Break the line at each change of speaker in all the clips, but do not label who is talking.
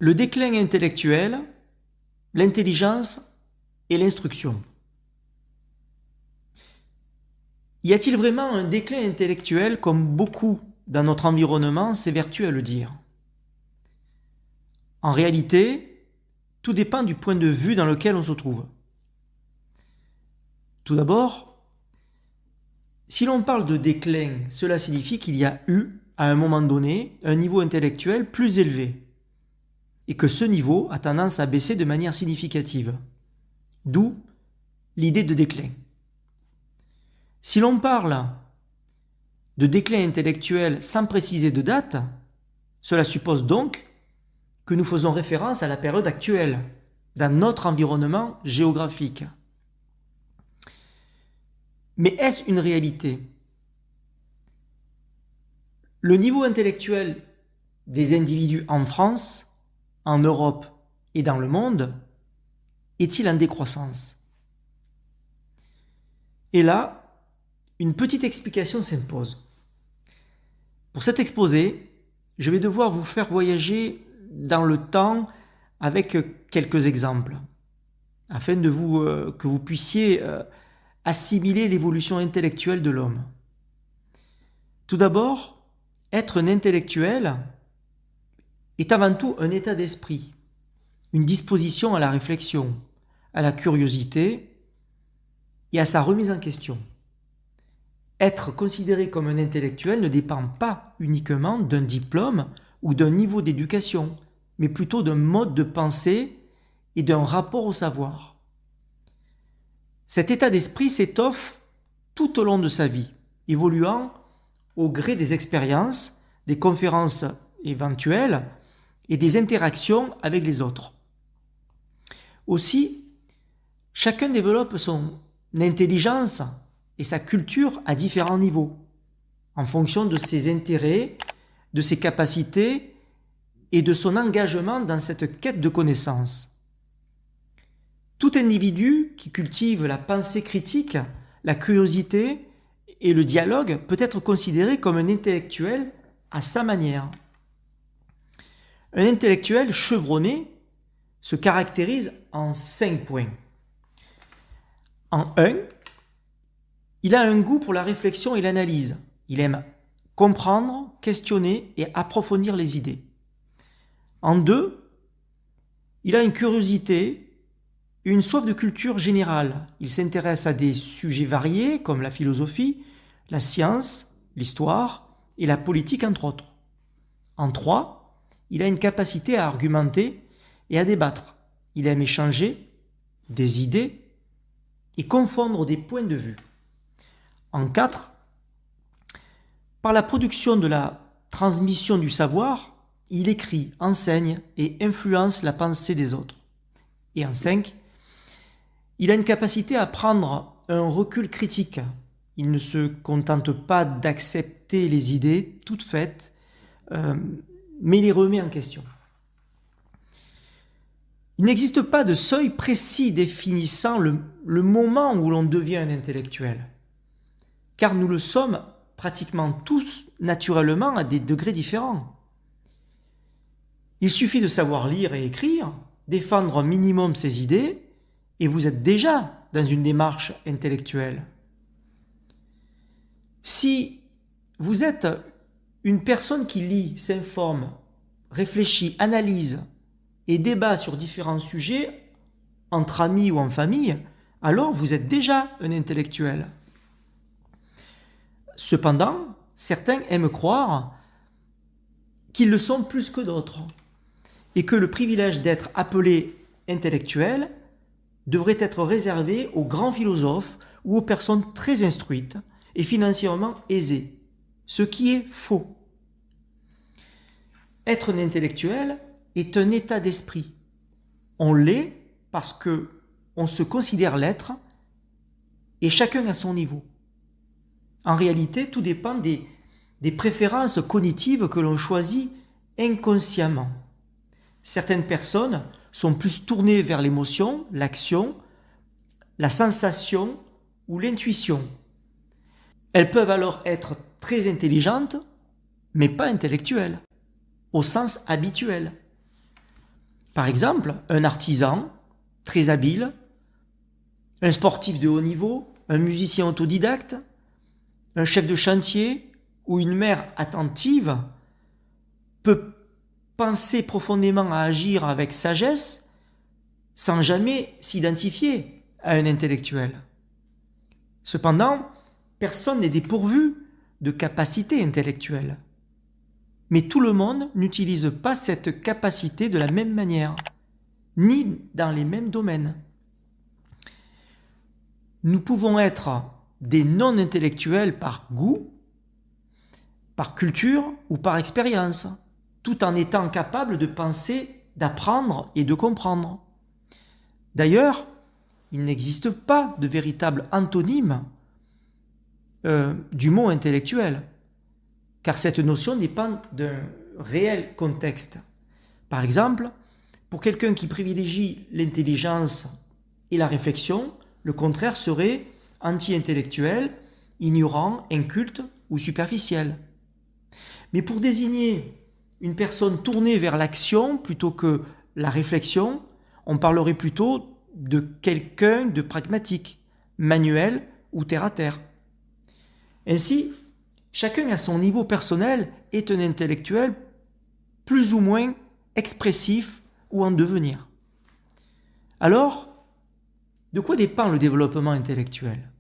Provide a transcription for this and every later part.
Le déclin intellectuel, l'intelligence et l'instruction. Y a-t-il vraiment un déclin intellectuel comme beaucoup dans notre environnement s'évertuent à le dire? En réalité, tout dépend du point de vue dans lequel on se trouve. Tout d'abord, si l'on parle de déclin, cela signifie qu'il y a eu, à un moment donné, un niveau intellectuel plus élevé, et que ce niveau a tendance à baisser de manière significative. D'où l'idée de déclin. Si l'on parle de déclin intellectuel sans préciser de date, cela suppose donc que nous faisons référence à la période actuelle, dans notre environnement géographique. Mais est-ce une réalité? Le niveau intellectuel des individus en France, en Europe et dans le monde est-il en décroissance? Et là, une petite explication s'impose. Pour cet exposé, je vais devoir vous faire voyager dans le temps avec quelques exemples, afin que vous puissiez assimiler l'évolution intellectuelle de l'homme. Tout d'abord, être un intellectuel est avant tout un état d'esprit, une disposition à la réflexion, à la curiosité et à sa remise en question. Être considéré comme un intellectuel ne dépend pas uniquement d'un diplôme ou d'un niveau d'éducation, mais plutôt d'un mode de pensée et d'un rapport au savoir. Cet état d'esprit s'étoffe tout au long de sa vie, évoluant au gré des expériences, des conférences éventuelles et des interactions avec les autres. Aussi, chacun développe son intelligence et sa culture à différents niveaux, en fonction de ses intérêts, de ses capacités et de son engagement dans cette quête de connaissance. Tout individu qui cultive la pensée critique, la curiosité et le dialogue peut être considéré comme un intellectuel à sa manière. Un intellectuel chevronné se caractérise en 5 points. En 1, il a un goût pour la réflexion et l'analyse. Il aime comprendre, questionner et approfondir les idées. En 2, il a une curiosité et une soif de culture générale. Il s'intéresse à des sujets variés comme la philosophie, la science, l'histoire et la politique entre autres. En 3, il a une capacité à argumenter et à débattre. Il aime échanger des idées et confondre des points de vue. En 4, par la production de la transmission du savoir, il écrit, enseigne et influence la pensée des autres. Et en 5, il a une capacité à prendre un recul critique. Il ne se contente pas d'accepter les idées toutes faites, mais les remet en question. Il n'existe pas de seuil précis définissant le moment où l'on devient un intellectuel, car nous le sommes pratiquement tous naturellement à des degrés différents. Il suffit de savoir lire et écrire, défendre un minimum ses idées, et vous êtes déjà dans une démarche intellectuelle. Si vous êtes une personne qui lit, s'informe, réfléchit, analyse et débat sur différents sujets, entre amis ou en famille, alors vous êtes déjà un intellectuel. Cependant, certains aiment croire qu'ils le sont plus que d'autres et que le privilège d'être appelé intellectuel devrait être réservé aux grands philosophes ou aux personnes très instruites et financièrement aisées, ce qui est faux. Être un intellectuel est un état d'esprit. On l'est parce qu'on se considère l'être et chacun à son niveau. En réalité, tout dépend des préférences cognitives que l'on choisit inconsciemment. Certaines personnes sont plus tournées vers l'émotion, l'action, la sensation ou l'intuition. Elles peuvent alors être très intelligentes, mais pas intellectuelles, au sens habituel. Par exemple, un artisan très habile, un sportif de haut niveau, un musicien autodidacte, un chef de chantier ou une mère attentive peut penser profondément à agir avec sagesse sans jamais s'identifier à un intellectuel. Cependant, personne n'est dépourvu de capacité intellectuelle. Mais tout le monde n'utilise pas cette capacité de la même manière, ni dans les mêmes domaines. Nous pouvons être des non-intellectuels par goût, par culture ou par expérience, tout en étant capables de penser, d'apprendre et de comprendre. D'ailleurs, il n'existe pas de véritable antonyme du mot intellectuel, car cette notion dépend d'un réel contexte. Par exemple, pour quelqu'un qui privilégie l'intelligence et la réflexion, le contraire serait anti-intellectuel, ignorant, inculte ou superficiel. Mais pour désigner une personne tournée vers l'action plutôt que la réflexion, on parlerait plutôt de quelqu'un de pragmatique, manuel ou terre-à-terre. Ainsi, chacun à son niveau personnel est un intellectuel plus ou moins expressif ou en devenir. Alors, de quoi dépend le développement intellectuel ?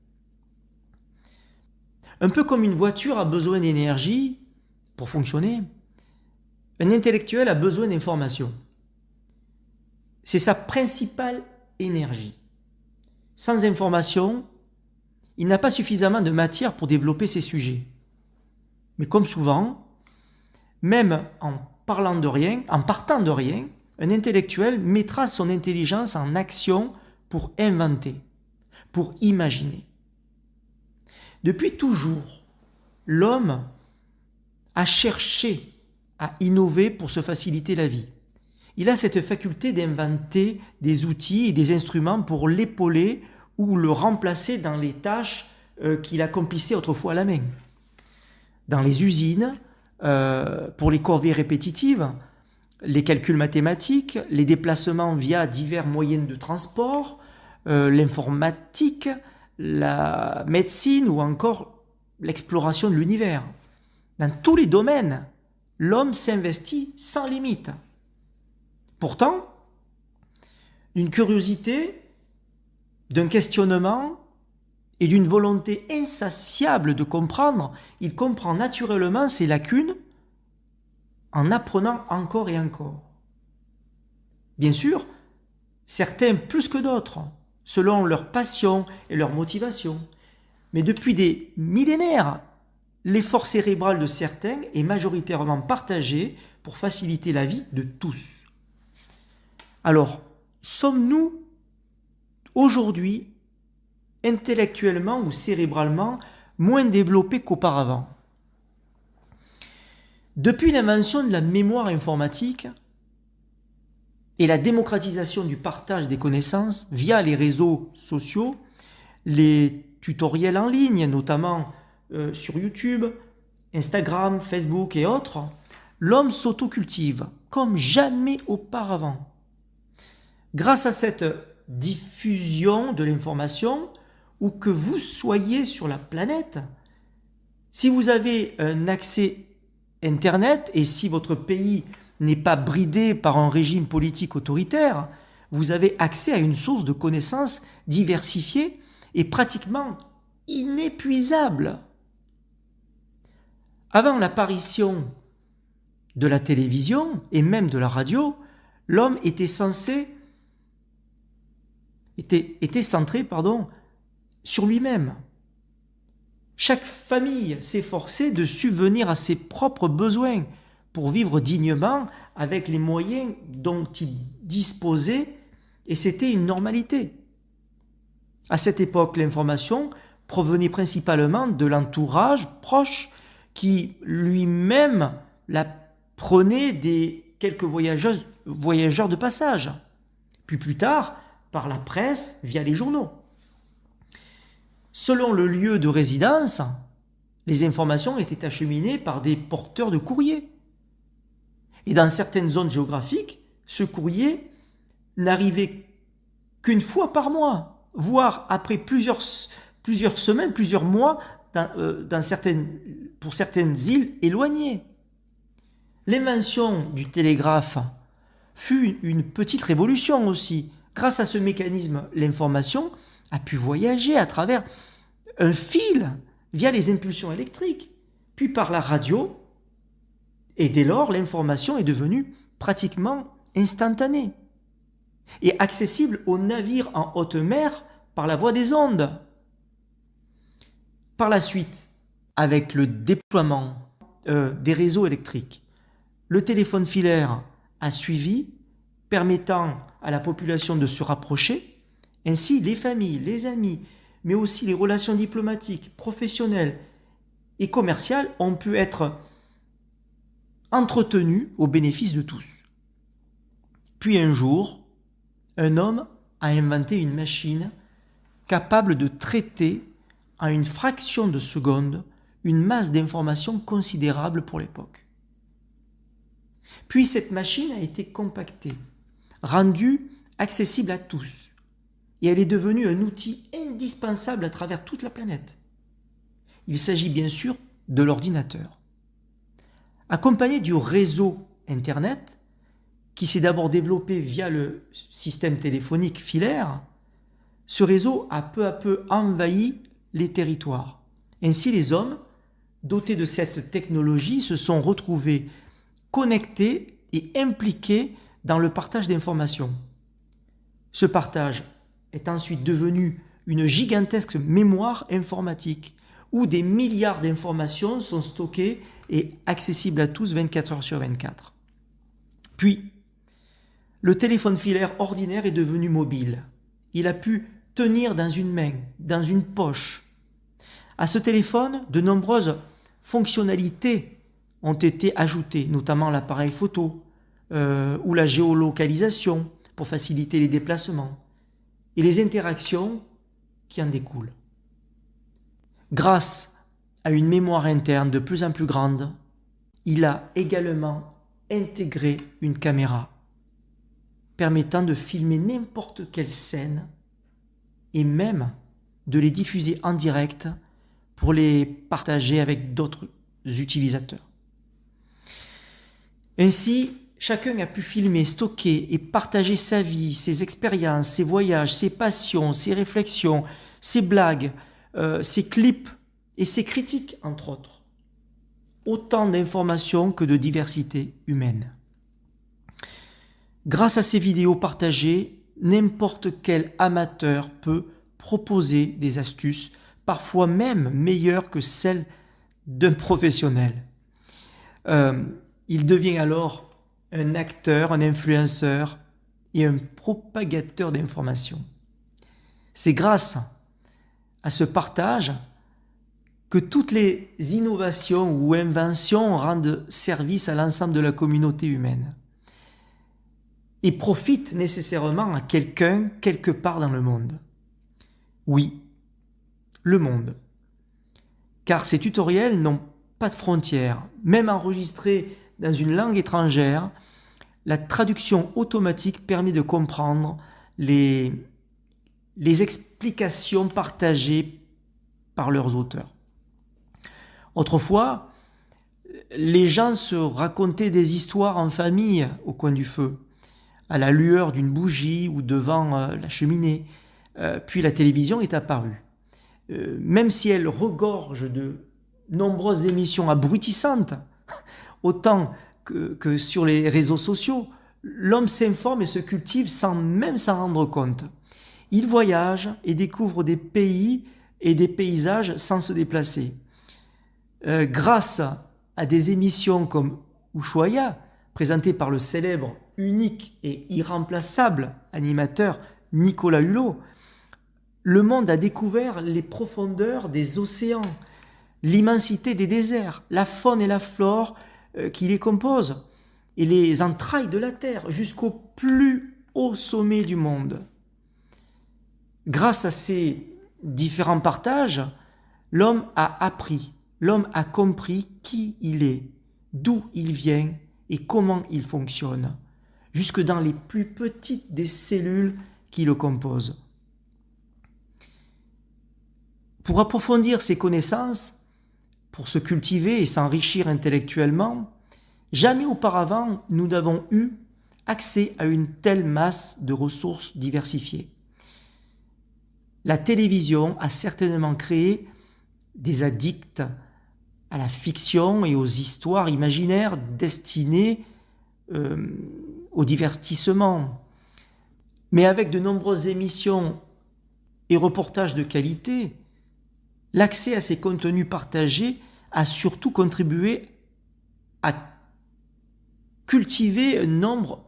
Un peu comme une voiture a besoin d'énergie pour fonctionner, un intellectuel a besoin d'information. C'est sa principale énergie. Sans information, il n'a pas suffisamment de matière pour développer ses sujets. Mais comme souvent, même en partant de rien, un intellectuel mettra son intelligence en action pour inventer, pour imaginer. Depuis toujours, l'homme a cherché à innover pour se faciliter la vie. Il a cette faculté d'inventer des outils et des instruments pour l'épauler ou le remplacer dans les tâches qu'il accomplissait autrefois à la main. Dans les usines, pour les corvées répétitives, les calculs mathématiques, les déplacements via divers moyens de transport, l'informatique, la médecine ou encore l'exploration de l'univers. Dans tous les domaines, l'homme s'investit sans limite. Pourtant, d'une curiosité, d'un questionnement et d'une volonté insatiable de comprendre, il comprend naturellement ses lacunes en apprenant encore et encore. Bien sûr, certains plus que d'autres, selon leur passion et leur motivation. Mais depuis des millénaires, l'effort cérébral de certains est majoritairement partagé pour faciliter la vie de tous. Alors, sommes-nous aujourd'hui intellectuellement ou cérébralement moins développés qu'auparavant ? Depuis l'invention de la mémoire informatique et la démocratisation du partage des connaissances via les réseaux sociaux, les tutoriels en ligne, notamment sur YouTube, Instagram, Facebook et autres, l'homme s'autocultive comme jamais auparavant. Grâce à cette diffusion de l'information, où que vous soyez sur la planète, si vous avez un accès Internet et si votre pays n'est pas bridé par un régime politique autoritaire, vous avez accès à une source de connaissances diversifiée et pratiquement inépuisable. Avant l'apparition de la télévision et même de la radio, l'homme était centré sur lui-même. Chaque famille s'efforçait de subvenir à ses propres besoins pour vivre dignement avec les moyens dont il disposait, et c'était une normalité. À cette époque, l'information provenait principalement de l'entourage proche qui lui-même la prenait des quelques voyageurs de passage, puis plus tard par la presse via les journaux. Selon le lieu de résidence, les informations étaient acheminées par des porteurs de courrier. Et dans certaines zones géographiques, ce courrier n'arrivait qu'une fois par mois, voire après plusieurs semaines, plusieurs mois, pour certaines îles éloignées. L'invention du télégraphe fut une petite révolution aussi. Grâce à ce mécanisme, l'information a pu voyager à travers un fil via les impulsions électriques, puis par la radio, et dès lors, l'information est devenue pratiquement instantanée et accessible aux navires en haute mer par la voie des ondes. Par la suite, avec le déploiement des réseaux électriques, le téléphone filaire a suivi, permettant à la population de se rapprocher. Ainsi, les familles, les amis, mais aussi les relations diplomatiques, professionnelles et commerciales ont pu être entretenues au bénéfice de tous. Puis un jour, un homme a inventé une machine capable de traiter en une fraction de seconde une masse d'informations considérable pour l'époque. Puis cette machine a été compactée, rendue accessible à tous, et elle est devenue un outil indispensable à travers toute la planète. Il s'agit bien sûr de l'ordinateur. Accompagné du réseau Internet, qui s'est d'abord développé via le système téléphonique filaire, ce réseau a peu à peu envahi les territoires. Ainsi, les hommes, dotés de cette technologie, se sont retrouvés connectés et impliqués dans le partage d'informations. Ce partage est ensuite devenu une gigantesque mémoire informatique où des milliards d'informations sont stockées et accessibles à tous 24 heures sur 24. Puis, le téléphone filaire ordinaire est devenu mobile. Il a pu tenir dans une main, dans une poche. À ce téléphone, de nombreuses fonctionnalités ont été ajoutées, notamment l'appareil photo ou la géolocalisation pour faciliter les déplacements et les interactions qui en découlent. Grâce à une mémoire interne de plus en plus grande, il a également intégré une caméra permettant de filmer n'importe quelle scène et même de les diffuser en direct pour les partager avec d'autres utilisateurs. Ainsi, chacun a pu filmer, stocker et partager sa vie, ses expériences, ses voyages, ses passions, ses réflexions, ses blagues, ses clips et ses critiques, entre autres. Autant d'informations que de diversité humaine. Grâce à ces vidéos partagées, n'importe quel amateur peut proposer des astuces, parfois même meilleures que celles d'un professionnel. Il devient alors un acteur, un influenceur et un propagateur d'informations. C'est grâce à ce partage que toutes les innovations ou inventions rendent service à l'ensemble de la communauté humaine et profitent nécessairement à quelqu'un quelque part dans le monde. Oui, le monde. Car ces tutoriels n'ont pas de frontières. Même enregistrés dans une langue étrangère, la traduction automatique permet de comprendre les explications partagées par leurs auteurs. Autrefois, les gens se racontaient des histoires en famille au coin du feu, à la lueur d'une bougie ou devant la cheminée. Puis la télévision est apparue. Même si elle regorge de nombreuses émissions abrutissantes, autant que sur les réseaux sociaux, l'homme s'informe et se cultive sans même s'en rendre compte. Il voyage et découvre des pays et des paysages sans se déplacer. Grâce à des émissions comme Ushuaïa, présentées par le célèbre, unique et irremplaçable animateur Nicolas Hulot, le monde a découvert les profondeurs des océans, l'immensité des déserts, la faune et la flore qui les composent, et les entrailles de la Terre jusqu'au plus haut sommet du monde. Grâce à ces différents partages, l'homme a appris, l'homme a compris qui il est, d'où il vient et comment il fonctionne. jusque dans les plus petites des cellules qui le composent. Pour approfondir ces connaissances, pour se cultiver et s'enrichir intellectuellement, jamais auparavant nous n'avons eu accès à une telle masse de ressources diversifiées. La télévision a certainement créé des addicts à la fiction et aux histoires imaginaires destinées au divertissement. Mais avec de nombreuses émissions et reportages de qualité, l'accès à ces contenus partagés a surtout contribué à cultiver un nombre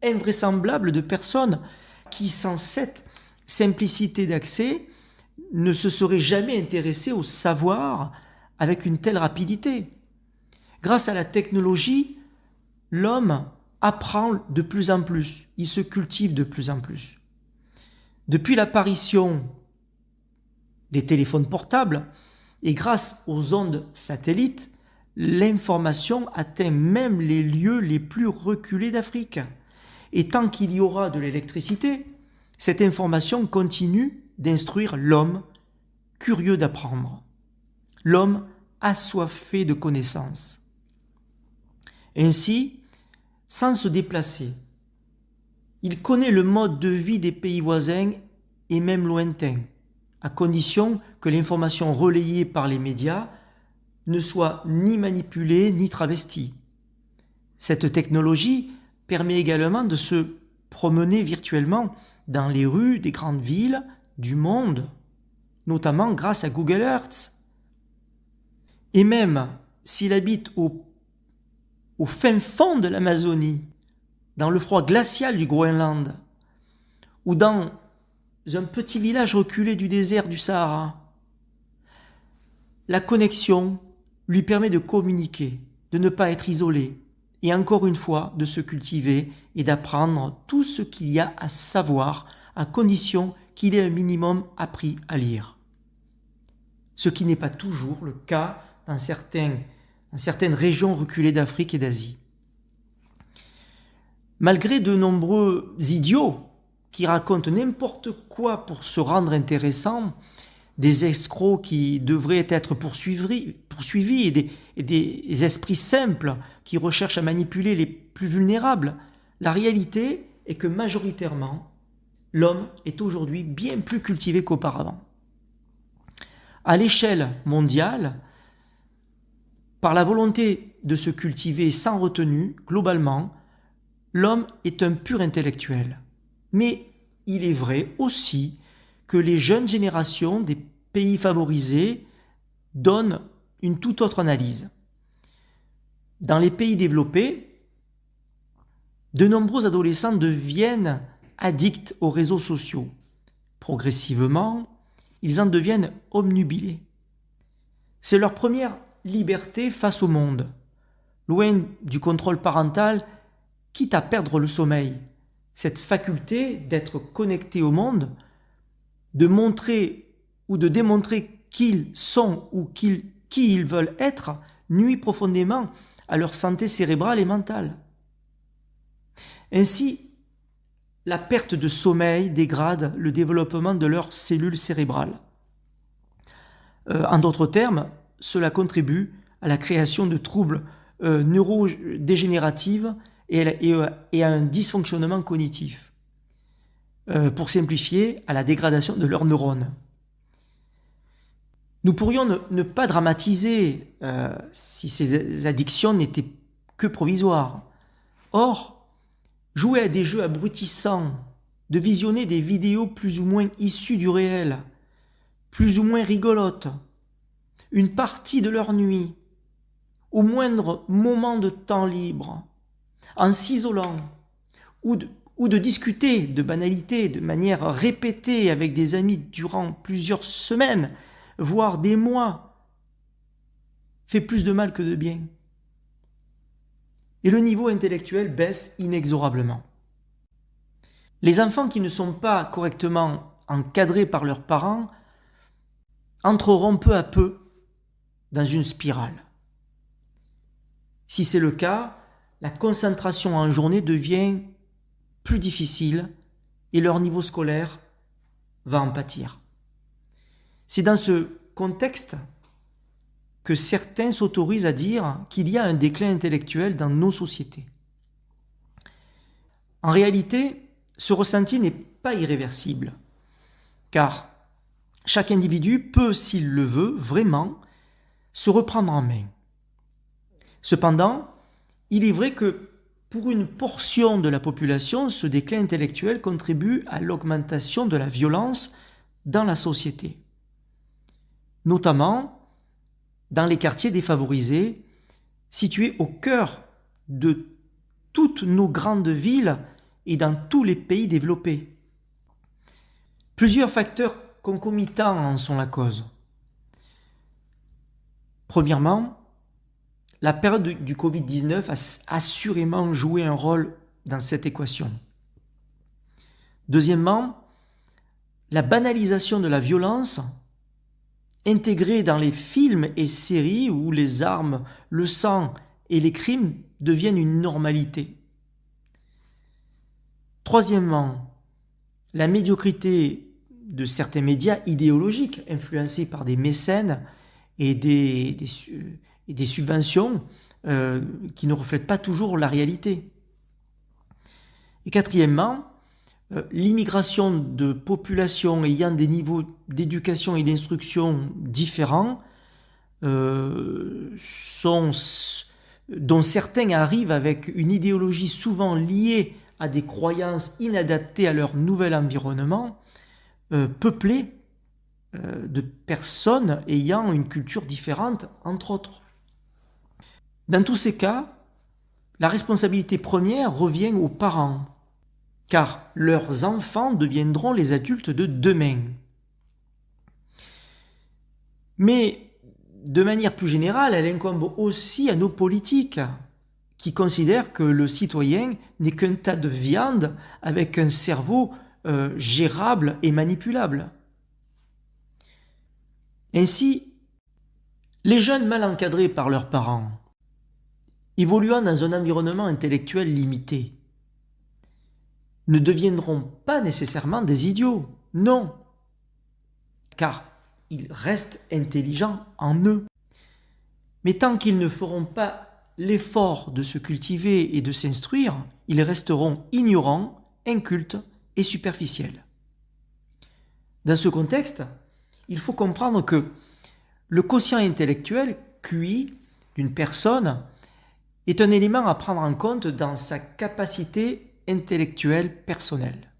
invraisemblable de personnes qui, sans cette simplicité d'accès, ne se seraient jamais intéressées au savoir avec une telle rapidité. Grâce à la technologie, l'homme apprend de plus en plus, il se cultive de plus en plus. Depuis l'apparition des téléphones portables et grâce aux ondes satellites, l'information atteint même les lieux les plus reculés d'Afrique. Et tant qu'il y aura de l'électricité, cette information continue d'instruire l'homme curieux d'apprendre, l'homme assoiffé de connaissances. Ainsi, sans se déplacer, il connaît le mode de vie des pays voisins et même lointains, à condition que l'information relayée par les médias ne soit ni manipulée ni travestie. Cette technologie permet également de se promener virtuellement dans les rues des grandes villes du monde, notamment grâce à Google Earth. Et même s'il habite au fin fond de l'Amazonie, dans le froid glacial du Groenland, ou dans un petit village reculé du désert du Sahara, la connexion lui permet de communiquer, de ne pas être isolé, et encore une fois de se cultiver et d'apprendre tout ce qu'il y a à savoir, à condition qu'il ait un minimum appris à lire. Ce qui n'est pas toujours le cas dans certaines régions reculées d'Afrique et d'Asie. Malgré de nombreux idiots qui racontent n'importe quoi pour se rendre intéressants, des escrocs qui devraient être poursuivis et des esprits simples qui recherchent à manipuler les plus vulnérables, la réalité est que majoritairement, l'homme est aujourd'hui bien plus cultivé qu'auparavant. À l'échelle mondiale, par la volonté de se cultiver sans retenue, globalement, l'homme est un pur intellectuel. Mais il est vrai aussi que les jeunes générations des pays favorisés donnent une toute autre analyse. Dans les pays développés, de nombreux adolescents deviennent addicts aux réseaux sociaux. Progressivement, ils en deviennent obnubilés. C'est leur première liberté face au monde, loin du contrôle parental, quitte à perdre le sommeil. Cette faculté d'être connecté au monde, de montrer ou de démontrer qu'ils sont ou qui ils veulent être, nuit profondément à leur santé cérébrale et mentale. Ainsi, la perte de sommeil dégrade le développement de leurs cellules cérébrales. En d'autres termes, cela contribue à la création de troubles neurodégénératifs et à un dysfonctionnement cognitif. Pour simplifier, à la dégradation de leurs neurones. Nous pourrions ne pas dramatiser si ces addictions n'étaient que provisoires. Or, jouer à des jeux abrutissants, de visionner des vidéos plus ou moins issues du réel, plus ou moins rigolotes, une partie de leur nuit, au moindre moment de temps libre, en s'isolant, ou de discuter de banalités de manière répétée avec des amis durant plusieurs semaines, voire des mois, fait plus de mal que de bien. Et le niveau intellectuel baisse inexorablement. Les enfants qui ne sont pas correctement encadrés par leurs parents entreront peu à peu dans une spirale. Si c'est le cas, la concentration en journée devient plus difficile et leur niveau scolaire va en pâtir. C'est dans ce contexte que certains s'autorisent à dire qu'il y a un déclin intellectuel dans nos sociétés. En réalité, ce ressenti n'est pas irréversible, car chaque individu peut, s'il le veut, vraiment se reprendre en main. Cependant, il est vrai que pour une portion de la population, ce déclin intellectuel contribue à l'augmentation de la violence dans la société, notamment dans les quartiers défavorisés, situés au cœur de toutes nos grandes villes et dans tous les pays développés. Plusieurs facteurs concomitants en sont la cause. Premièrement, la période du Covid-19 a assurément joué un rôle dans cette équation. Deuxièmement, la banalisation de la violence intégrée dans les films et séries où les armes, le sang et les crimes deviennent une normalité. Troisièmement, la médiocrité de certains médias idéologiques influencés par des mécènes et des subventions qui ne reflètent pas toujours la réalité. Et quatrièmement, l'immigration de populations ayant des niveaux d'éducation et d'instruction différents, dont certains arrivent avec une idéologie souvent liée à des croyances inadaptées à leur nouvel environnement, peuplé de personnes ayant une culture différente, entre autres. Dans tous ces cas, la responsabilité première revient aux parents, car leurs enfants deviendront les adultes de demain. Mais de manière plus générale, elle incombe aussi à nos politiques, qui considèrent que le citoyen n'est qu'un tas de viande avec un cerveau gérable et manipulable. Ainsi, les jeunes mal encadrés par leurs parents, évoluant dans un environnement intellectuel limité, ne deviendront pas nécessairement des idiots, non, car ils restent intelligents en eux. Mais tant qu'ils ne feront pas l'effort de se cultiver et de s'instruire, ils resteront ignorants, incultes et superficiels. Dans ce contexte, il faut comprendre que le quotient intellectuel, QI, d'une personne est un élément à prendre en compte dans sa capacité intellectuelle personnelle.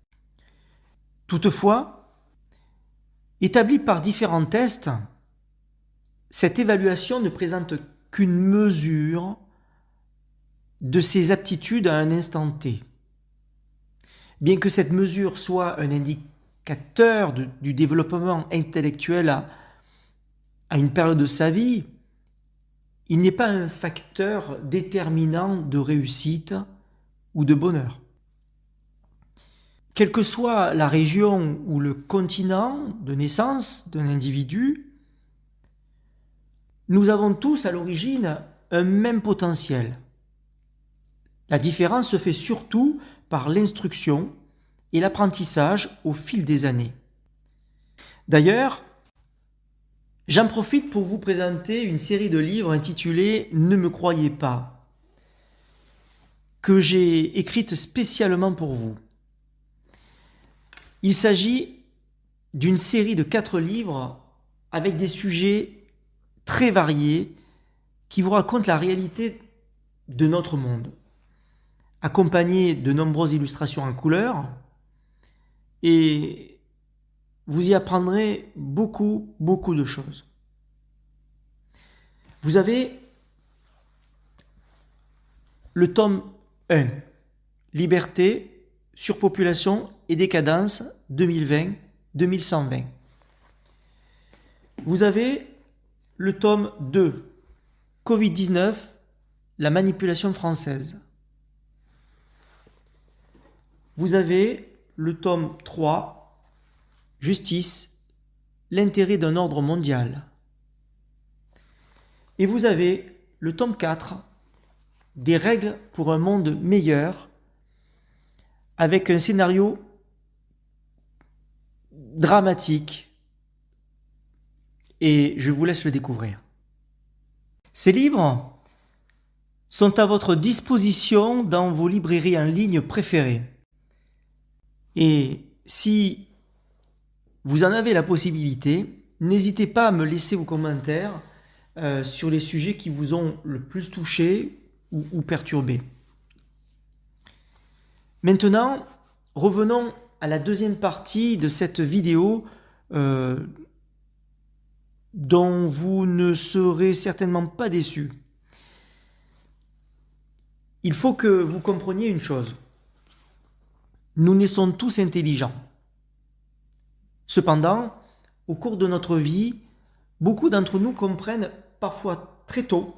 Toutefois, établie par différents tests, cette évaluation ne présente qu'une mesure de ses aptitudes à un instant T. Bien que cette mesure soit un indicateur du développement intellectuel à une période de sa vie, il n'est pas un facteur déterminant de réussite ou de bonheur. Quelle que soit la région ou le continent de naissance d'un individu, nous avons tous à l'origine un même potentiel. La différence se fait surtout par l'instruction et l'apprentissage au fil des années. D'ailleurs, j'en profite pour vous présenter une série de livres intitulés « Ne me croyez pas » que j'ai écrite spécialement pour vous. Il s'agit d'une série de 4 livres avec des sujets très variés qui vous racontent la réalité de notre monde, accompagnés de nombreuses illustrations en couleur, et vous y apprendrez beaucoup de choses. Vous avez le tome 1, Liberté, surpopulation et décadence 2020-2120. Vous avez le tome 2, Covid-19, la manipulation française. Vous avez le tome 3, Justice, l'intérêt d'un ordre mondial. Et vous avez le tome 4, Des règles pour un monde meilleur, avec un scénario dramatique et je vous laisse le découvrir. Ces livres sont à votre disposition dans vos librairies en ligne préférées. Et si vous en avez la possibilité, n'hésitez pas à me laisser vos commentaires sur les sujets qui vous ont le plus touché ou perturbé. Maintenant, revenons à la deuxième partie de cette vidéo dont vous ne serez certainement pas déçus. Il faut que vous compreniez une chose. Nous naissons tous intelligents. Cependant, au cours de notre vie, beaucoup d'entre nous comprennent parfois très tôt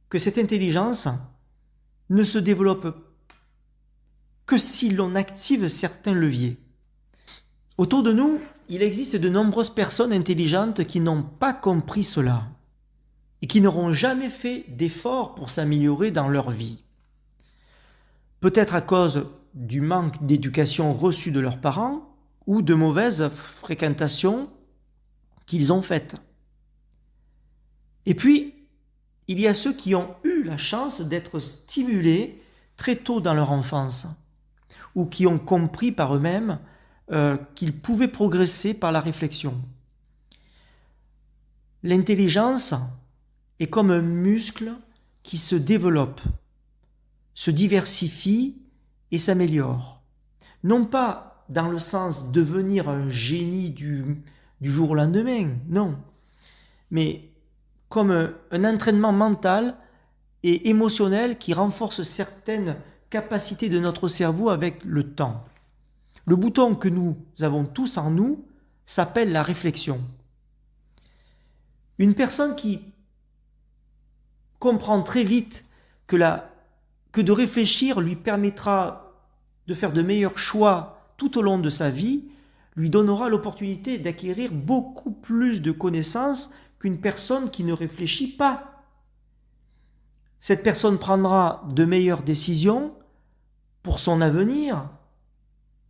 que cette intelligence ne se développe que si l'on active certains leviers. Autour de nous, il existe de nombreuses personnes intelligentes qui n'ont pas compris cela et qui n'auront jamais fait d'efforts pour s'améliorer dans leur vie. Peut-être à cause du manque d'éducation reçue de leurs parents ou de mauvaises fréquentations qu'ils ont faites. Et puis, il y a ceux qui ont eu la chance d'être stimulés très tôt dans leur enfance ou qui ont compris par eux-mêmes qu'ils pouvaient progresser par la réflexion. L'intelligence est comme un muscle qui se développe, se diversifie et s'améliore. Non pas dans le sens de devenir un génie du jour au lendemain, non, mais comme un entraînement mental et émotionnel qui renforce certaines capacités de notre cerveau avec le temps. Le bouton que nous avons tous en nous s'appelle la réflexion. Une personne qui comprend très vite que de réfléchir lui permettra de faire de meilleurs choix tout au long de sa vie, lui donnera l'opportunité d'acquérir beaucoup plus de connaissances qu'une personne qui ne réfléchit pas. Cette personne prendra de meilleures décisions pour son avenir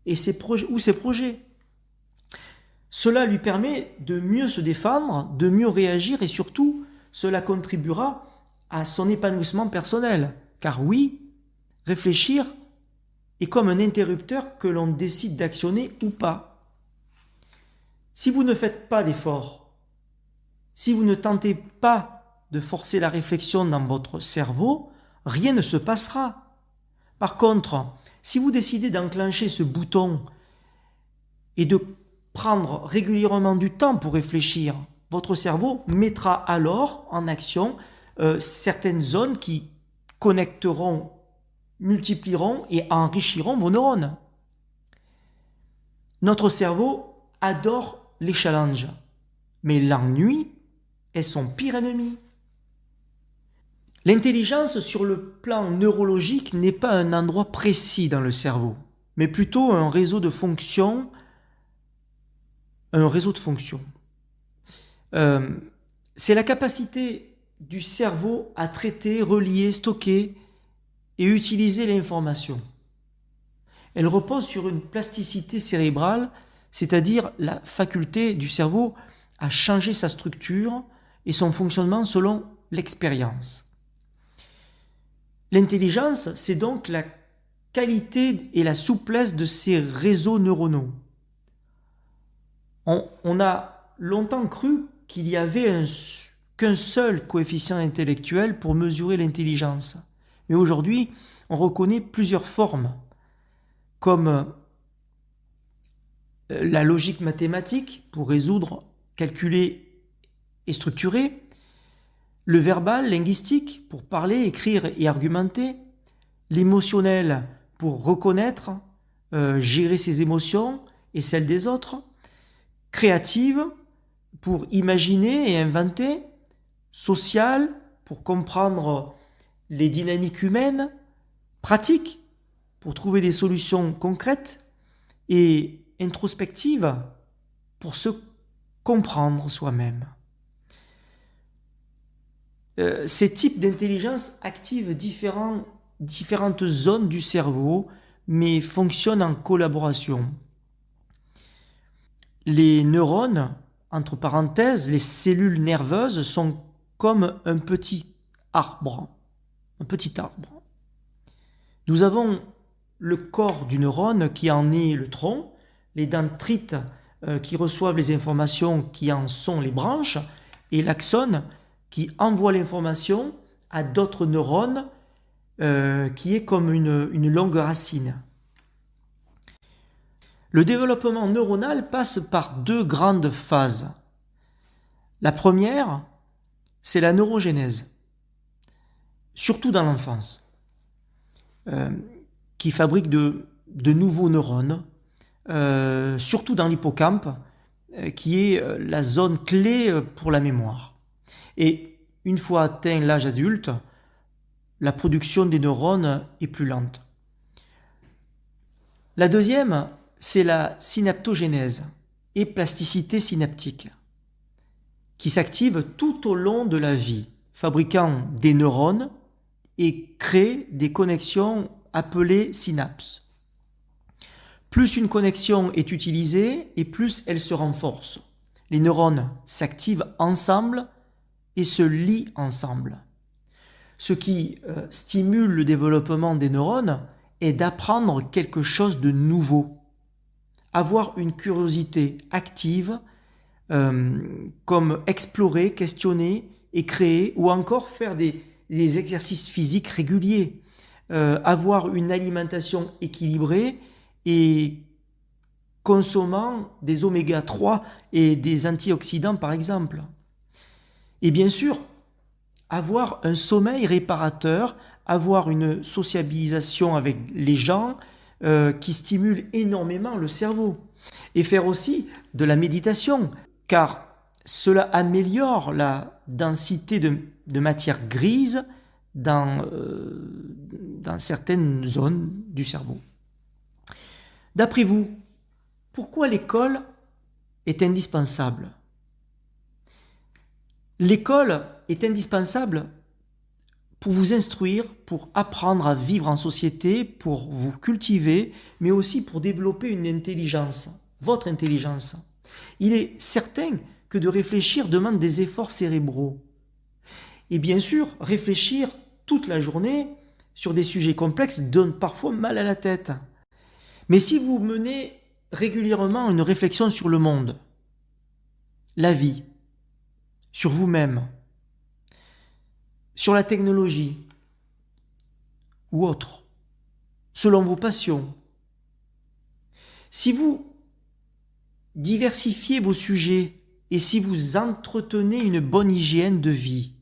et ses projets. Cela lui permet de mieux se défendre, de mieux réagir et surtout, cela contribuera à son épanouissement personnel. Car oui, réfléchir est comme un interrupteur que l'on décide d'actionner ou pas. Si vous ne faites pas d'efforts, si vous ne tentez pas de forcer la réflexion dans votre cerveau, rien ne se passera. Par contre, si vous décidez d'enclencher ce bouton et de prendre régulièrement du temps pour réfléchir, votre cerveau mettra alors en action certaines zones qui connecteront, multiplieront et enrichiront vos neurones. Notre cerveau adore les challenges, mais l'ennui est son pire ennemi. L'intelligence sur le plan neurologique n'est pas un endroit précis dans le cerveau, mais plutôt un réseau de fonctions. C'est la capacité du cerveau à traiter, relier, stocker et utiliser l'information. Elle repose sur une plasticité cérébrale, c'est-à-dire la faculté du cerveau à changer sa structure et son fonctionnement selon l'expérience. L'intelligence, c'est donc la qualité et la souplesse de ces réseaux neuronaux. On a longtemps cru qu'il y avait qu'un seul coefficient intellectuel pour mesurer l'intelligence. Mais aujourd'hui, on reconnaît plusieurs formes, comme la logique mathématique pour résoudre, calculer et structurer, le verbal, linguistique, pour parler, écrire et argumenter, l'émotionnel, pour reconnaître, gérer ses émotions et celles des autres, créative, pour imaginer et inventer, social, pour comprendre les dynamiques humaines, pratique, pour trouver des solutions concrètes, et introspective, pour se comprendre soi-même. Ces types d'intelligence activent différentes zones du cerveau, mais fonctionnent en collaboration. Les neurones, entre parenthèses, les cellules nerveuses sont comme un petit arbre. Un petit arbre. Nous avons le corps du neurone qui en est le tronc, les dendrites qui reçoivent les informations qui en sont les branches, et l'axone qui envoie l'information à d'autres neurones qui est comme une longue racine. Le développement neuronal passe par deux grandes phases. La première, c'est la neurogénèse, surtout dans l'enfance, qui fabrique de nouveaux neurones, surtout dans l'hippocampe, qui est la zone clé pour la mémoire. Et une fois atteint l'âge adulte, la production des neurones est plus lente. La deuxième, c'est la synaptogénèse et plasticité synaptique, qui s'active tout au long de la vie, fabriquant des neurones et crée des connexions appelées synapses. Plus une connexion est utilisée et plus elle se renforce. Les neurones s'activent ensemble et se lient ensemble. Ce qui stimule le développement des neurones est d'apprendre quelque chose de nouveau. Avoir une curiosité active, comme explorer, questionner et créer, ou encore faire des exercices physiques réguliers. Avoir une alimentation équilibrée et consommant des oméga 3 et des antioxydants par exemple. Et bien sûr, avoir un sommeil réparateur, avoir une sociabilisation avec les gens qui stimule énormément le cerveau. Et faire aussi de la méditation, car cela améliore la densité de matière grise dans certaines zones du cerveau. D'après vous, pourquoi l'école est indispensable ? L'école est indispensable pour vous instruire, pour apprendre à vivre en société, pour vous cultiver, mais aussi pour développer une intelligence, votre intelligence. Il est certain que de réfléchir demande des efforts cérébraux. Et bien sûr, réfléchir toute la journée sur des sujets complexes donne parfois mal à la tête. Mais si vous menez régulièrement une réflexion sur le monde, la vie, sur vous-même, sur la technologie ou autre, selon vos passions, si vous diversifiez vos sujets et si vous entretenez une bonne hygiène de vie,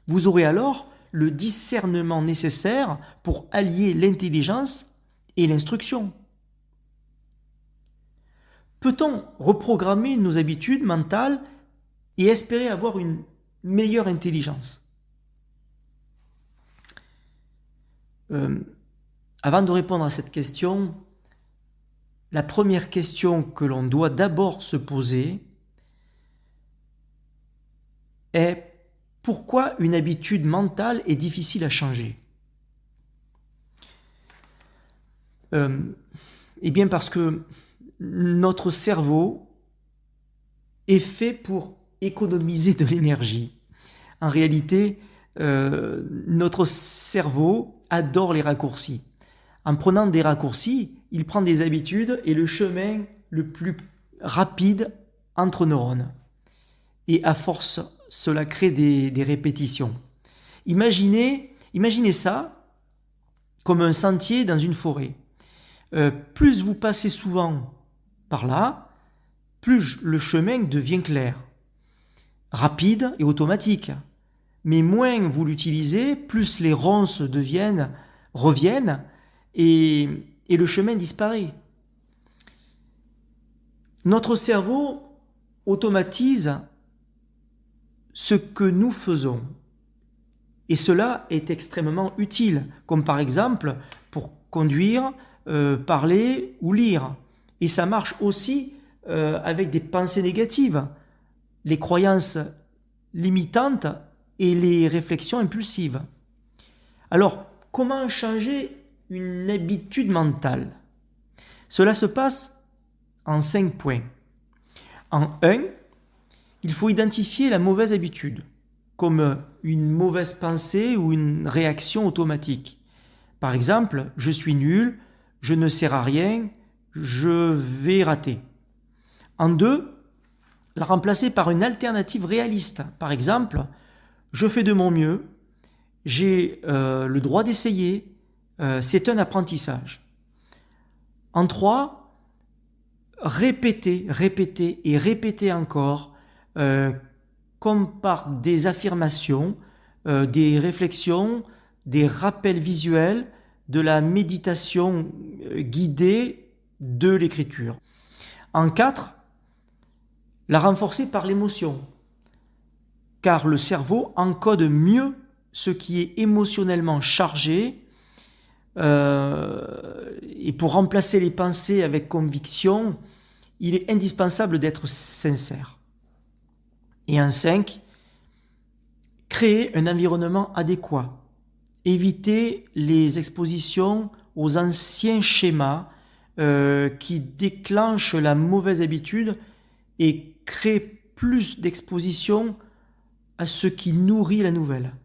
vous aurez alors le discernement nécessaire pour allier l'intelligence et l'instruction. Peut-on reprogrammer nos habitudes mentales et espérer avoir une meilleure intelligence ? Avant de répondre à cette question, la première question que l'on doit d'abord se poser est pourquoi une habitude mentale est difficile à changer ? Eh bien parce que notre cerveau est fait pour économiser de l'énergie. En réalité, notre cerveau adore les raccourcis. En prenant des raccourcis, il prend des habitudes et le chemin le plus rapide entre neurones. Et à force, cela crée des répétitions. Imaginez ça comme un sentier dans une forêt. Plus vous passez souvent par là, plus le chemin devient clair, rapide et automatique. Mais moins vous l'utilisez, plus les ronces reviennent et le chemin disparaît. Notre cerveau automatise ce que nous faisons. Et cela est extrêmement utile, comme par exemple pour conduire, parler ou lire. Et ça marche aussi avec des pensées négatives, les croyances limitantes et les réflexions impulsives. Alors, comment changer une habitude mentale ? Cela se passe en 5 points. En 1, il faut identifier la mauvaise habitude, comme une mauvaise pensée ou une réaction automatique. Par exemple, je suis nul, je ne sers à rien, je vais rater. En 2, la remplacer par une alternative réaliste. Par exemple, je fais de mon mieux, j'ai le droit d'essayer, c'est un apprentissage. En 3, répéter et répéter encore, comme par des affirmations, des réflexions, des rappels visuels, de la méditation guidée de l'écriture. En 4, la renforcer par l'émotion, car le cerveau encode mieux ce qui est émotionnellement chargé, et pour remplacer les pensées avec conviction, il est indispensable d'être sincère. Et en 5, créer un environnement adéquat, éviter les expositions aux anciens schémas qui déclenchent la mauvaise habitude et créent plus d'exposition à ce qui nourrit la nouvelle.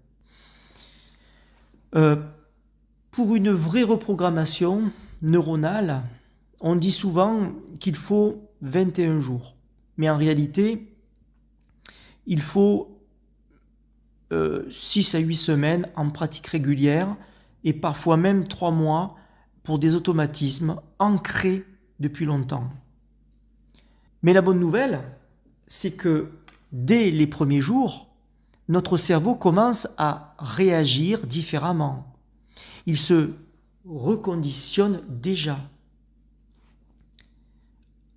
Pour une vraie reprogrammation neuronale, on dit souvent qu'il faut 21 jours. Mais en réalité, il faut 6 à 8 semaines en pratique régulière et parfois même 3 mois pour des automatismes ancrés depuis longtemps. Mais la bonne nouvelle, c'est que dès les premiers jours, notre cerveau commence à réagir différemment. Il se reconditionne déjà.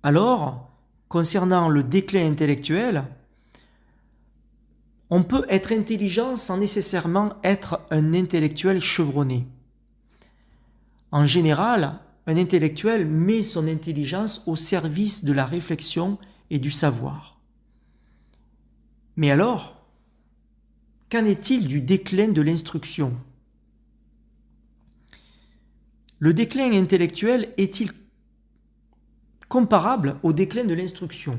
Alors, concernant le déclin intellectuel, on peut être intelligent sans nécessairement être un intellectuel chevronné. En général, un intellectuel met son intelligence au service de la réflexion et du savoir. Mais alors, qu'en est-il du déclin de l'instruction ? Le déclin intellectuel est-il comparable au déclin de l'instruction ?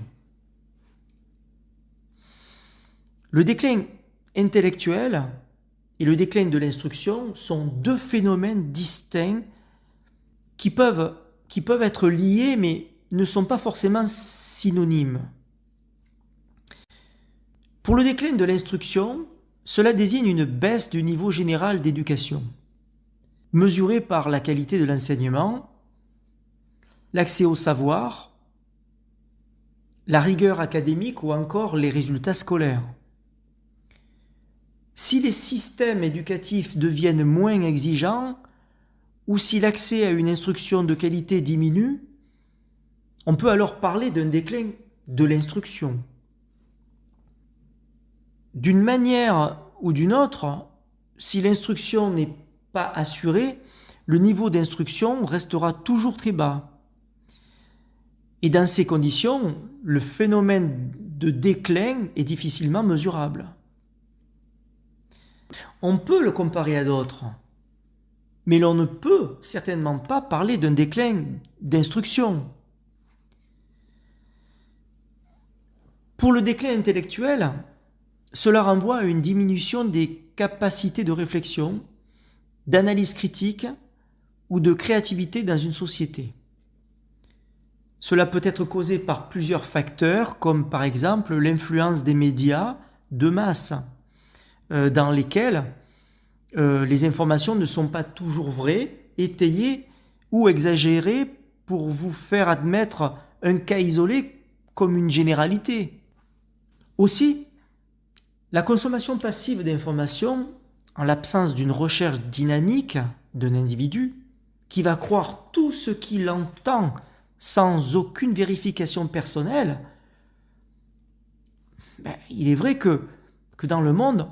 Le déclin intellectuel et le déclin de l'instruction sont deux phénomènes distincts qui peuvent être liés mais ne sont pas forcément synonymes. Pour le déclin de l'instruction, cela désigne une baisse du niveau général d'éducation, mesurée par la qualité de l'enseignement, l'accès au savoir, la rigueur académique ou encore les résultats scolaires. Si les systèmes éducatifs deviennent moins exigeants ou si l'accès à une instruction de qualité diminue, on peut alors parler d'un déclin de l'instruction. D'une manière ou d'une autre, si l'instruction n'est pas assurée, le niveau d'instruction restera toujours très bas. Et dans ces conditions, le phénomène de déclin est difficilement mesurable. On peut le comparer à d'autres, mais l'on ne peut certainement pas parler d'un déclin d'instruction. Pour le déclin intellectuel, cela renvoie à une diminution des capacités de réflexion, d'analyse critique ou de créativité dans une société. Cela peut être causé par plusieurs facteurs, comme par exemple l'influence des médias de masse, dans lesquels les informations ne sont pas toujours vraies, étayées ou exagérées pour vous faire admettre un cas isolé comme une généralité. Aussi, la consommation passive d'informations, en l'absence d'une recherche dynamique d'un individu, qui va croire tout ce qu'il entend sans aucune vérification personnelle, il est vrai que dans le monde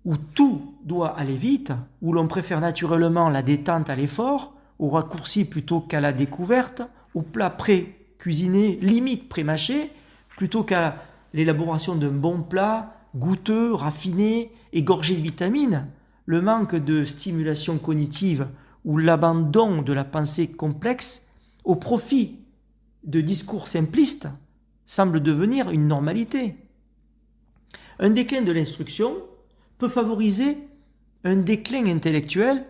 où tout doit aller vite, où l'on préfère naturellement la détente à l'effort, au raccourci plutôt qu'à la découverte, au plat pré-cuisiné, limite pré-mâché, plutôt qu'à l'élaboration d'un bon plat, goûteux, raffiné et gorgé de vitamines, le manque de stimulation cognitive où l'abandon de la pensée complexe au profit de discours simplistes semble devenir une normalité. Un déclin de l'instruction peut favoriser un déclin intellectuel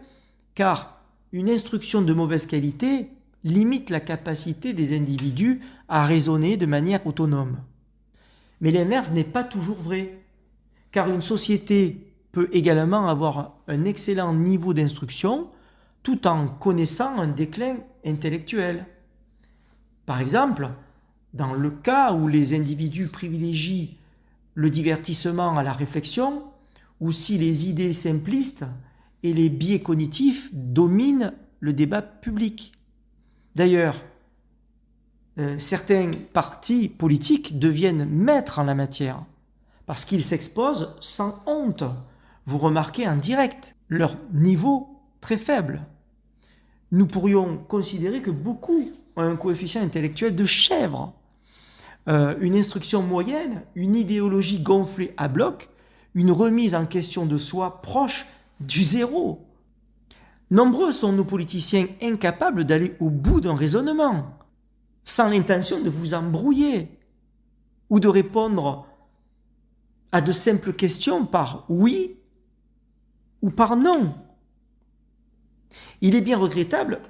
car une instruction de mauvaise qualité limite la capacité des individus à raisonner de manière autonome. Mais l'inverse n'est pas toujours vrai, car une société peut également avoir un excellent niveau d'instruction tout en connaissant un déclin intellectuel. Par exemple, dans le cas où les individus privilégient le divertissement à la réflexion, ou si les idées simplistes et les biais cognitifs dominent le débat public. D'ailleurs, certains partis politiques deviennent maîtres en la matière parce qu'ils s'exposent sans honte. Vous remarquez en direct leur niveau très faible. Nous pourrions considérer que beaucoup ont un coefficient intellectuel de chèvre, une instruction moyenne, une idéologie gonflée à bloc, une remise en question de soi proche du zéro. Nombreux sont nos politiciens incapables d'aller au bout d'un raisonnement, sans l'intention de vous embrouiller, ou de répondre à de simples questions par oui ou par non. Il est bien regrettable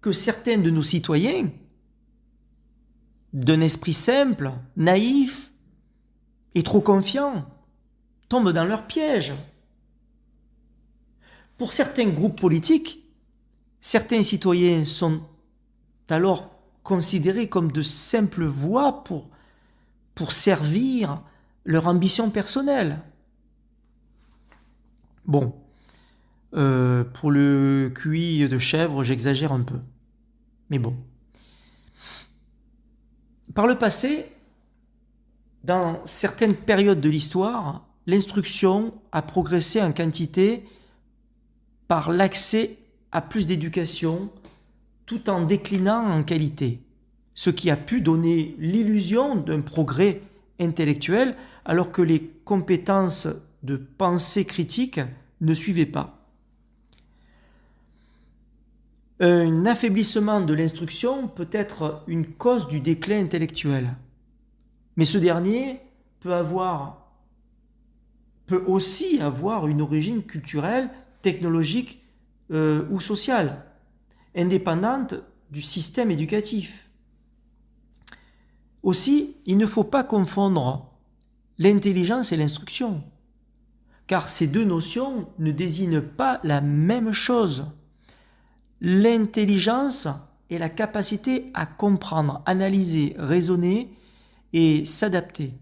que certains de nos citoyens, d'un esprit simple, naïf et trop confiant, tombent dans leur piège. Pour certains groupes politiques, certains citoyens sont alors considérés comme de simples voix pour servir leur ambition personnelle. Bon, pour le QI de chèvre, j'exagère un peu. Mais bon. Par le passé, dans certaines périodes de l'histoire, l'instruction a progressé en quantité par l'accès à plus d'éducation tout en déclinant en qualité, ce qui a pu donner l'illusion d'un progrès intellectuel alors que les compétences de pensée critique ne suivaient pas. Un affaiblissement de l'instruction peut être une cause du déclin intellectuel, mais ce dernier peut aussi avoir une origine culturelle, technologique ou sociale, indépendante du système éducatif. Aussi, il ne faut pas confondre l'intelligence et l'instruction, car ces deux notions ne désignent pas la même chose. L'intelligence est la capacité à comprendre, analyser, raisonner et s'adapter.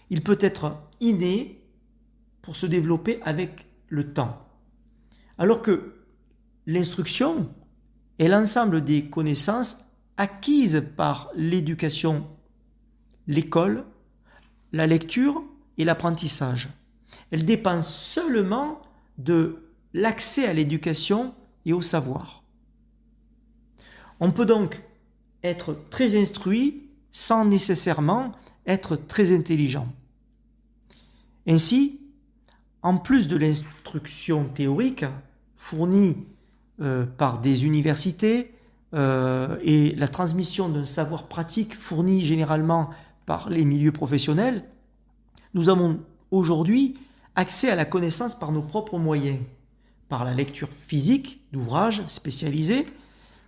Il peut être inné pour se développer avec le temps. Alors que l'instruction est l'ensemble des connaissances acquises par l'éducation, l'école, la lecture et l'apprentissage. Elle dépend seulement de l'accès à l'éducation et au savoir. On peut donc être très instruit sans nécessairement être très intelligent. Ainsi, en plus de l'instruction théorique fournie par des universités et la transmission d'un savoir pratique fourni généralement par les milieux professionnels, nous avons aujourd'hui accès à la connaissance par nos propres moyens, par la lecture physique d'ouvrages spécialisés,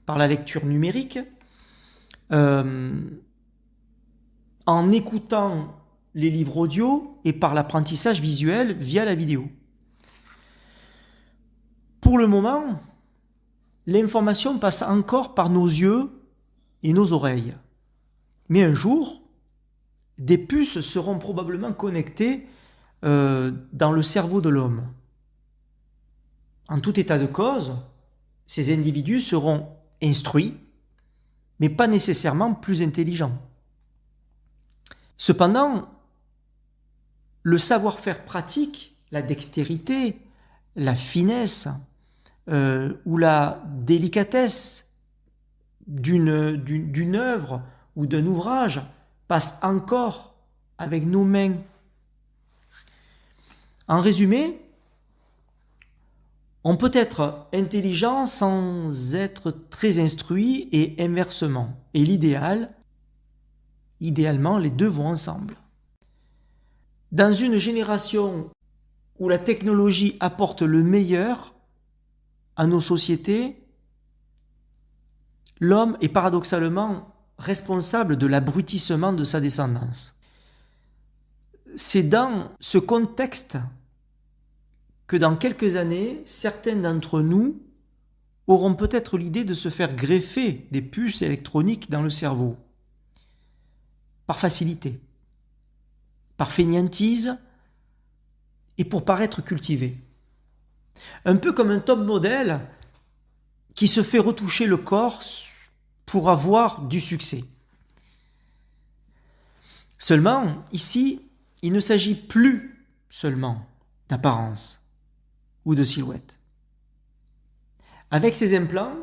par la lecture numérique, en écoutant les livres audio et par l'apprentissage visuel via la vidéo. Pour le moment, l'information passe encore par nos yeux et nos oreilles. Mais un jour, des puces seront probablement connectées dans le cerveau de l'homme. En tout état de cause, ces individus seront instruits, mais pas nécessairement plus intelligents. Cependant, le savoir-faire pratique, la dextérité, la finesse ou la délicatesse d'une œuvre ou d'un ouvrage passe encore avec nos mains. En résumé, On peut être intelligent sans être très instruit et inversement. Et idéalement, les deux vont ensemble. Dans une génération où la technologie apporte le meilleur à nos sociétés, l'homme est paradoxalement responsable de l'abrutissement de sa descendance. C'est dans ce contexte que dans quelques années, certains d'entre nous auront peut-être l'idée de se faire greffer des puces électroniques dans le cerveau, par facilité, par fainéantise et pour paraître cultivé. Un peu comme un top modèle qui se fait retoucher le corps pour avoir du succès. Seulement, ici, il ne s'agit plus seulement d'apparence ou de silhouette. Avec ces implants,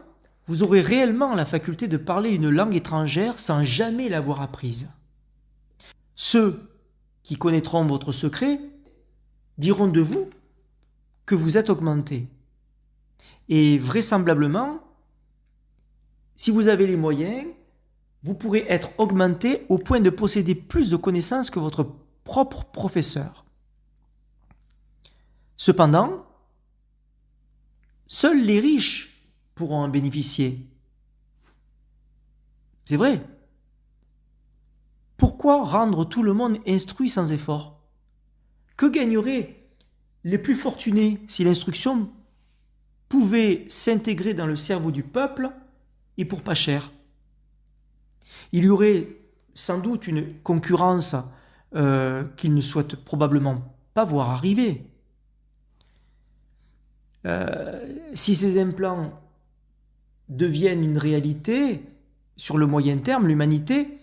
vous aurez réellement la faculté de parler une langue étrangère sans jamais l'avoir apprise. Ceux qui connaîtront votre secret diront de vous que vous êtes augmenté. Et vraisemblablement, si vous avez les moyens, vous pourrez être augmenté au point de posséder plus de connaissances que votre propre professeur. Cependant, seuls les riches pourront en bénéficier. C'est vrai. Pourquoi rendre tout le monde instruit sans effort? Que gagneraient les plus fortunés si l'instruction pouvait s'intégrer dans le cerveau du peuple et pour pas cher? Il y aurait sans doute une concurrence qu'ils ne souhaitent probablement pas voir arriver. Si ces implants deviennent une réalité, sur le moyen terme, l'humanité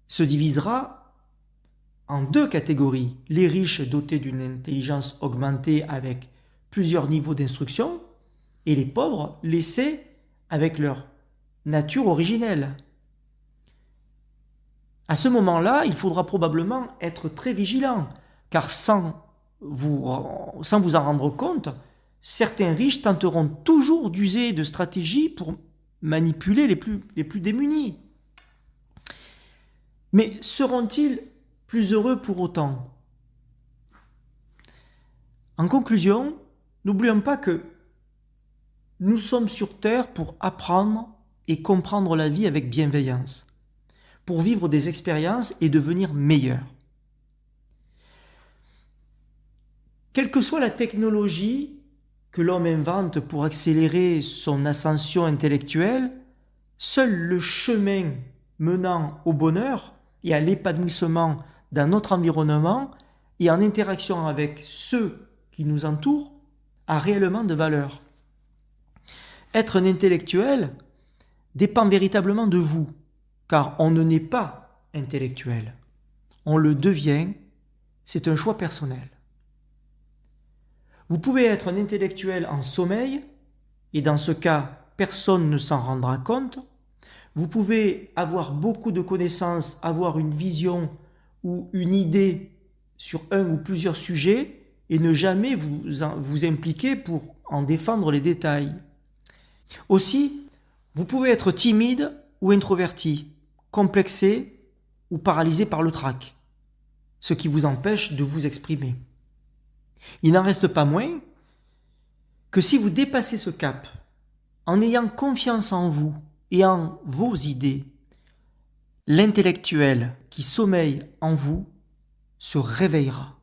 se divisera en deux catégories. Les riches dotés d'une intelligence augmentée avec plusieurs niveaux d'instruction et les pauvres laissés avec leur nature originelle. À ce moment-là, il faudra probablement être très vigilant, car sans vous en rendre compte, certains riches tenteront toujours d'user de stratégies pour manipuler les plus démunis. Mais seront-ils plus heureux pour autant? En conclusion, n'oublions pas que nous sommes sur Terre pour apprendre et comprendre la vie avec bienveillance, pour vivre des expériences et devenir meilleurs. Quelle que soit la technologie que l'homme invente pour accélérer son ascension intellectuelle, seul le chemin menant au bonheur et à l'épanouissement dans notre environnement et en interaction avec ceux qui nous entourent a réellement de valeur. Être un intellectuel dépend véritablement de vous, car on ne naît pas intellectuel. On le devient, c'est un choix personnel. Vous pouvez être un intellectuel en sommeil, et dans ce cas, personne ne s'en rendra compte. Vous pouvez avoir beaucoup de connaissances, avoir une vision ou une idée sur un ou plusieurs sujets et ne jamais vous impliquer pour en défendre les détails. Aussi, vous pouvez être timide ou introverti, complexé ou paralysé par le trac, ce qui vous empêche de vous exprimer. Il n'en reste pas moins que si vous dépassez ce cap, en ayant confiance en vous et en vos idées, l'intellectuel qui sommeille en vous se réveillera.